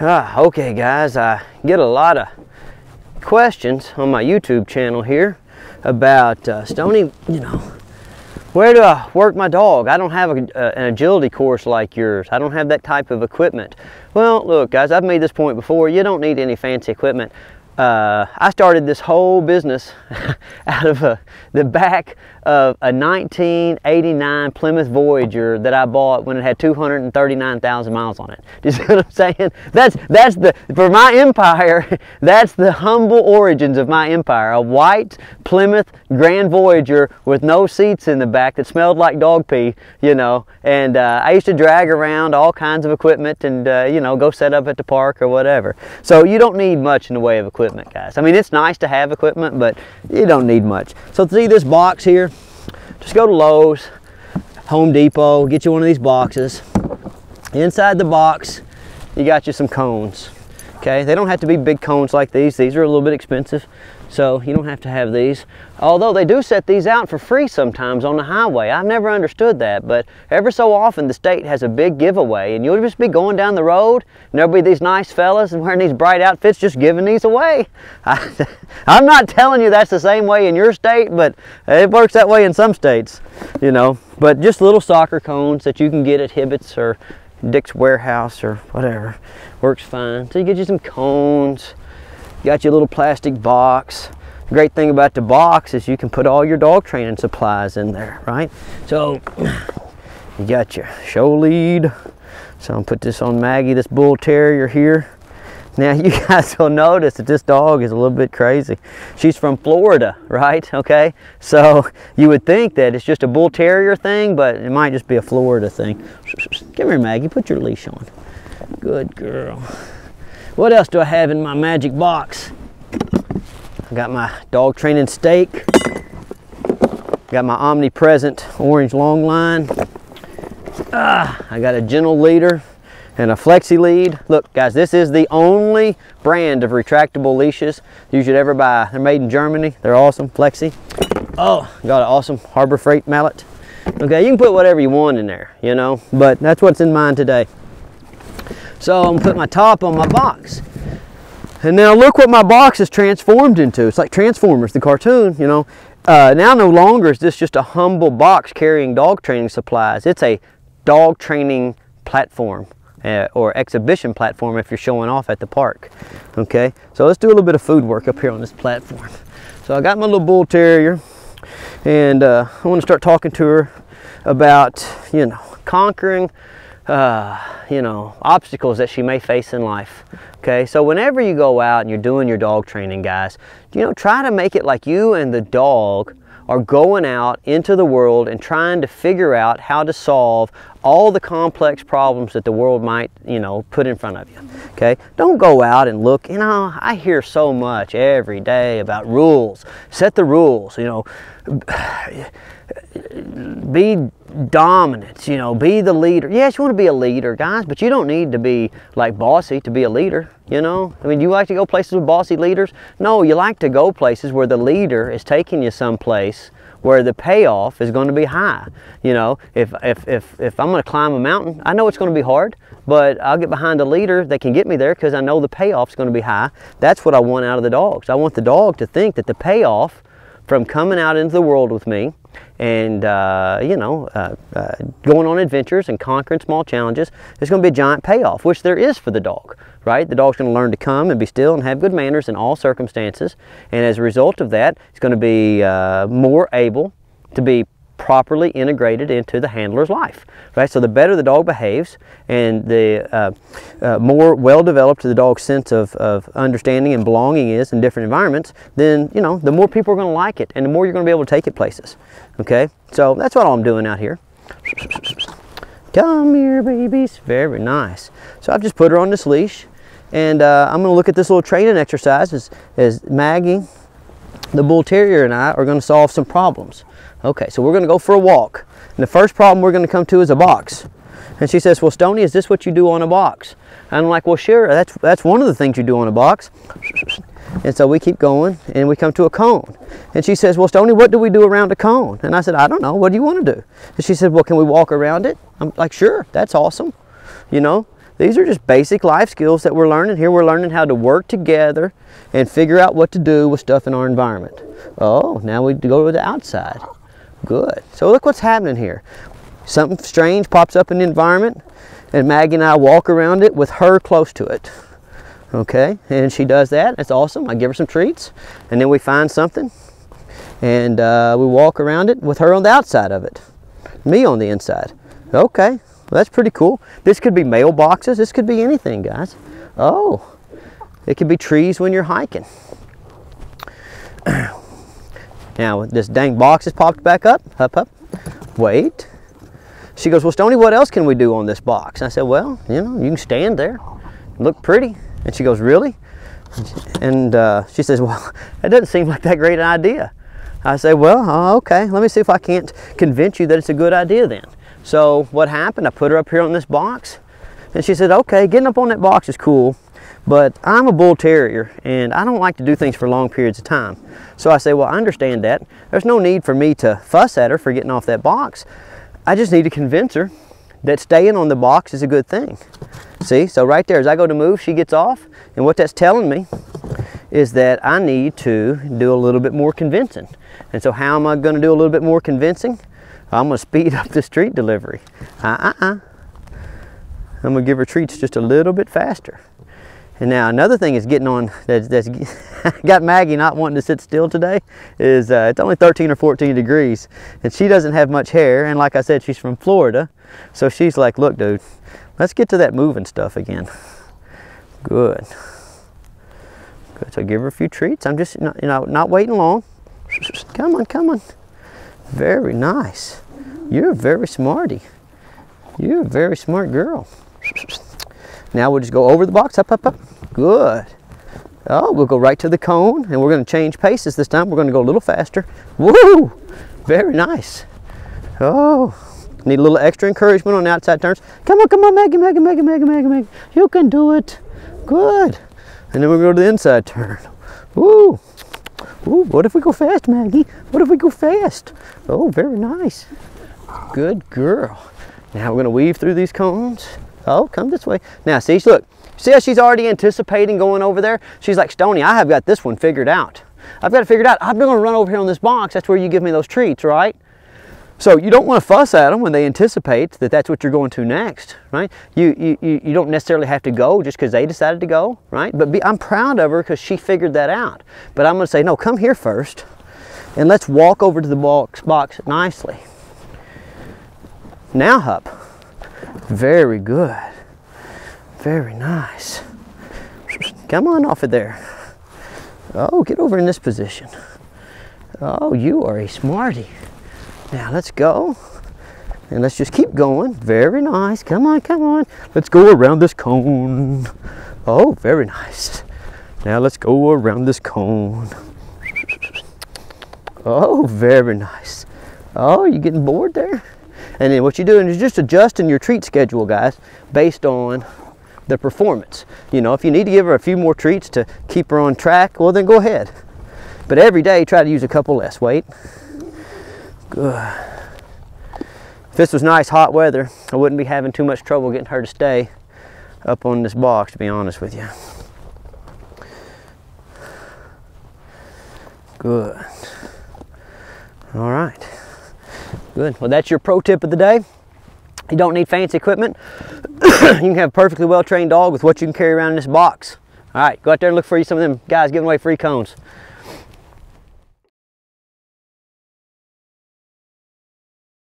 Okay guys, I get a lot of questions on my YouTube channel here about Stonnie, where do I work my dog? I don't have an agility course like yours. I don't have that type of equipment. Well, look guys, I've made this point before. You don't need any fancy equipment. I started this whole business out of the back of a 1989 Plymouth Voyager that I bought when it had 239,000 miles on it. Do you see what I'm saying? For my empire, that's the humble origins of my empire. A white Plymouth Grand Voyager with no seats in the back that smelled like dog pee, and I used to drag around all kinds of equipment and, go set up at the park or whatever. So you don't need much in the way of equipment, guys. I mean, it's nice to have equipment, but you don't need much. So see this box here? Just go to Lowe's, Home Depot, get you one of these boxes. Inside the box, you got you some cones. Okay, they don't have to be big cones like these. These are a little bit expensive, so you don't have to have these. Although they do set these out for free sometimes on the highway. I've never understood that, but ever so often the state has a big giveaway and you'll just be going down the road and there'll be these nice fellas and wearing these bright outfits just giving these away. I'm not telling you that's the same way in your state, but it works that way in some states, But just little soccer cones that you can get at Hibbett's or Dick's Warehouse or whatever. Works fine. So you get you some cones. You got your little plastic box. The great thing about the box is you can put all your dog training supplies in there, right? So you got your show lead. So I'm gonna put this on Maggie, this bull terrier here. Now you guys will notice that this dog is a little bit crazy. She's from Florida, right? Okay, so you would think that it's just a bull terrier thing, but it might just be a Florida thing. Come here, Maggie, put your leash on. Good girl. What else do I have in my magic box? I got my dog training stake. Got my omnipresent orange long line. I got a gentle leader and a flexi lead. Look guys, this is the only brand of retractable leashes you should ever buy. They're made in Germany. They're awesome. Flexi. Oh, got an awesome Harbor Freight mallet. Okay, you can put whatever you want in there, but that's what's in mine today. So I'm gonna put my top on my box. And now look what my box is transformed into. It's like Transformers, the cartoon, Now no longer is this just a humble box carrying dog training supplies. It's a dog training platform. Or exhibition platform if you're showing off at the park. Okay, so let's do a little bit of food work up here on this platform. So I got my little bull terrier, and I want to start talking to her about, conquering, obstacles that she may face in life. Okay, so whenever you go out and you're doing your dog training, guys, try to make it like you and the dog are going out into the world and trying to figure out how to solve all the complex problems that the world might, put in front of you. Okay, don't go out and look. I hear so much every day about rules. Set the rules. Be dominant. Be the leader. Yes, you want to be a leader, guys, but you don't need to be like bossy to be a leader. I mean, you like to go places with bossy leaders? No, you like to go places where the leader is taking you someplace where the payoff is going to be high. If I'm going to climb a mountain, I know it's going to be hard, but I'll get behind a leader that can get me there because I know the payoff is going to be high. That's what I want out of the dogs. I want the dog to think that the payoff from coming out into the world with me and going on adventures and conquering small challenges is going to be a giant payoff, which there is for the dog, right? The dog's going to learn to come and be still and have good manners in all circumstances, and as a result of that, it's going to be more able to be properly integrated into the handler's life, right? So the better the dog behaves and the more well-developed the dog's sense of understanding and belonging is in different environments, then, the more people are going to like it and the more you're going to be able to take it places, okay? So that's what I'm doing out here. Come here, babies. Very nice. So I've just put her on this leash, and I'm going to look at this little training exercise as Maggie, the bull terrier, and I are going to solve some problems. Okay, so we're going to go for a walk. And the first problem we're going to come to is a box. And she says, well, Stonnie, is this what you do on a box? And I'm like, well, sure, that's one of the things you do on a box. And so we keep going, and we come to a cone. And she says, well, Stonnie, what do we do around a cone? And I said, I don't know. What do you want to do? And she said, well, can we walk around it? I'm like, sure, that's awesome. These are just basic life skills that we're learning here. We're learning how to work together and figure out what to do with stuff in our environment. Oh, now we go to the outside. Good. So look what's happening here. Something strange pops up in the environment, and Maggie and I walk around it with her close to it. Okay, and she does that. That's awesome. I give her some treats, and then we find something, and we walk around it with her on the outside of it, me on the inside. Okay, well, that's pretty cool. This could be mailboxes. This could be anything, guys. Oh, it could be trees when you're hiking. Now this dang box has popped back up. Up. Wait. She goes, well, Stonnie, what else can we do on this box? And I said, well, you know, you can stand there, look pretty. And she goes, really? And she says, well, that doesn't seem like that great an idea. I say, well, okay, let me see if I can't convince you that it's a good idea then. So what happened? I put her up here on this box, and she said, okay, getting up on that box is cool, but I'm a bull terrier, and I don't like to do things for long periods of time. So I say, well, I understand that. There's no need for me to fuss at her for getting off that box. I just need to convince her that staying on the box is a good thing. See, so right there, as I go to move, she gets off, and what that's telling me is that I need to do a little bit more convincing. And so how am I going to do a little bit more convincing? I'm going to speed up the treat delivery. I'm going to give her treats just a little bit faster. And now another thing is getting on, that's got Maggie not wanting to sit still today, is it's only 13 or 14 degrees, and she doesn't have much hair, and like I said, she's from Florida, so she's like, look dude, let's get to that moving stuff again. Good. Good. So give her a few treats. I'm just not waiting long. Come on, come on. Very nice. You're very smarty. You're a very smart girl. Now we'll just go over the box, up. Good. Oh, we'll go right to the cone, and we're going to change paces this time. We're going to go a little faster. Woo! Very nice. Oh, need a little extra encouragement on the outside turns. Come on, Maggie. You can do it. Good. And then we'll go to the inside turn. Woo! Ooh, what if we go fast, Maggie? What if we go fast? Oh, very nice. Good girl. Now we're going to weave through these cones. Oh, come this way. Now, see, look. See how she's already anticipating going over there? She's like, Stonnie, I have got this one figured out. I've got it figured out. I'm going to run over here on this box. That's where you give me those treats, right? So you don't want to fuss at them when they anticipate that that's what you're going to next, right? You don't necessarily have to go just because they decided to go, right? But I'm proud of her because she figured that out. But I'm going to say, no, come here first, and let's walk over to the box nicely. Now, Hup. Very good. Very nice. Come on off of there. Oh, get over in this position. Oh, you are a smarty. Now let's go. And let's just keep going. Very nice. Come on. Let's go around this cone. Oh, very nice. Now let's go around this cone. Oh, very nice. Oh, you getting bored there? And then what you're doing is just adjusting your treat schedule, guys, based on the performance. You know, if you need to give her a few more treats to keep her on track, well then go ahead. But every day, try to use a couple less. Wait. Good. If this was nice hot weather, I wouldn't be having too much trouble getting her to stay up on this box, to be honest with you. Good. All right. Good. Well, that's your pro tip of the day. You don't need fancy equipment. You can have a perfectly well-trained dog with what you can carry around in this box. All right, go out there and look for you some of them guys giving away free cones.